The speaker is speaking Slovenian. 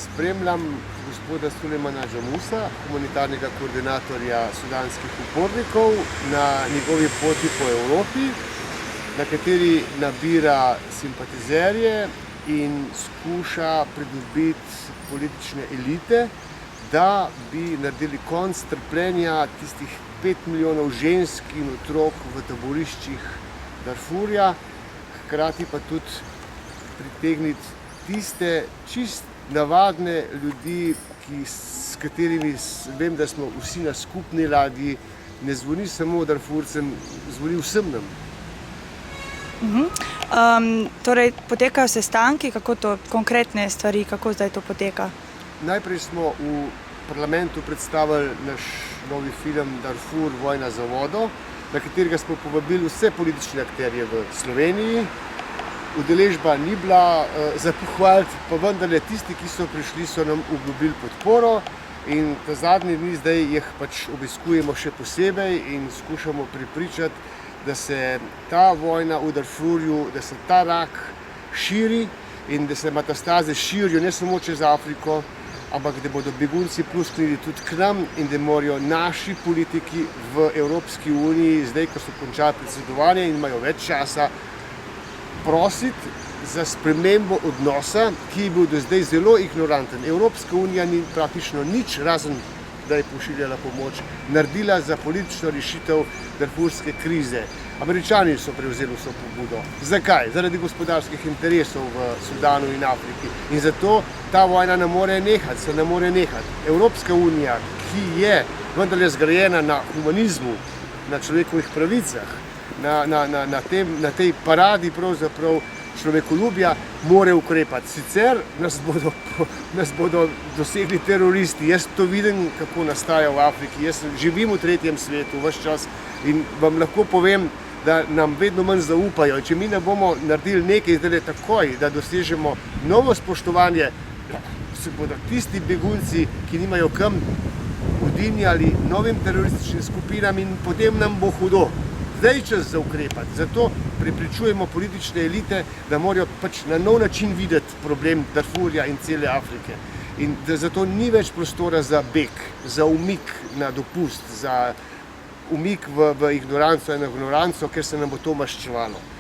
spremljam gospoda Sulejmana Džamusa, humanitarnega koordinatorja sudanskih upornikov, na njegovi poti po Evropi, na kateri nabira simpatizerje in skuša pridobiti politične elite, da bi naredili konec trpljenja tistih 5 milijonov žensk in otrok v taboriščih Darfurja, hkrati pa tudi pritegniti tiste čist navadne ljudi, s katerimi vem, da smo vsi na skupni ladji, ne zvoni samo Darfurcem, zvoni vsem nam. Torej, potekajo sestanki, kako to, konkretne stvari, kako zdaj to poteka? Najprej smo v parlamentu predstavili naš novi film Darfur, vojna za vodo, na katerega smo povabili vse politične akterje v Sloveniji. Udeležba ni bila za pohvaliti, pa vendarle tisti, ki so prišli, so nam obljubili podporo in ta zadnji dni zdaj jih pač obiskujemo še posebej in skušamo prepričati, da se ta vojna v Darfurju, da se ta rak širi in da se metastaze širijo ne samo čez Afriko, ampak da bodo begunci plusknili tudi k nam in da morajo naši politiki v Evropski uniji, zdaj ko so končali predsedovanje in imajo več časa, prositi za spremembo odnosa, ki je bil do zdaj zelo ignoranten. Evropska unija ni praktično nič, razen da je pošiljala pomoč, naredila za politično rešitev darfurske krize. Američani so prevzeli vso pobudo. Zakaj? Zaradi gospodarskih interesov v Sudanu in Afriki. In zato ta vojna ne more nehati, se ne more nehati. Evropska unija, ki je vendarle zgrajena na humanizmu, na človekovih pravicah, na tej paradi pravzaprav človekoljubja, more ukrepati. Sicer nas bodo dosegli teroristi. Jaz to vidim, kako nastaja v Afriki. Jaz živim v tretjem svetu ves čas in vam lahko povem, da nam vedno manj zaupajo. Če mi ne bomo naredili nekaj zdaj takoj, da dosežemo novo spoštovanje, se bodo tisti begunci, ki nimajo kam, udinjali novim terorističnim skupinam in potem nam bo hudo. Zdaj je čas za ukrepati. Zato prepričujemo politične elite, da morajo pač na nov način videti problem Darfurja in cele Afrike. In da zato ni več prostora za beg, za umik na dopust, za umik v ignoranco in ignoranco, ker se nam bo to maščevalo.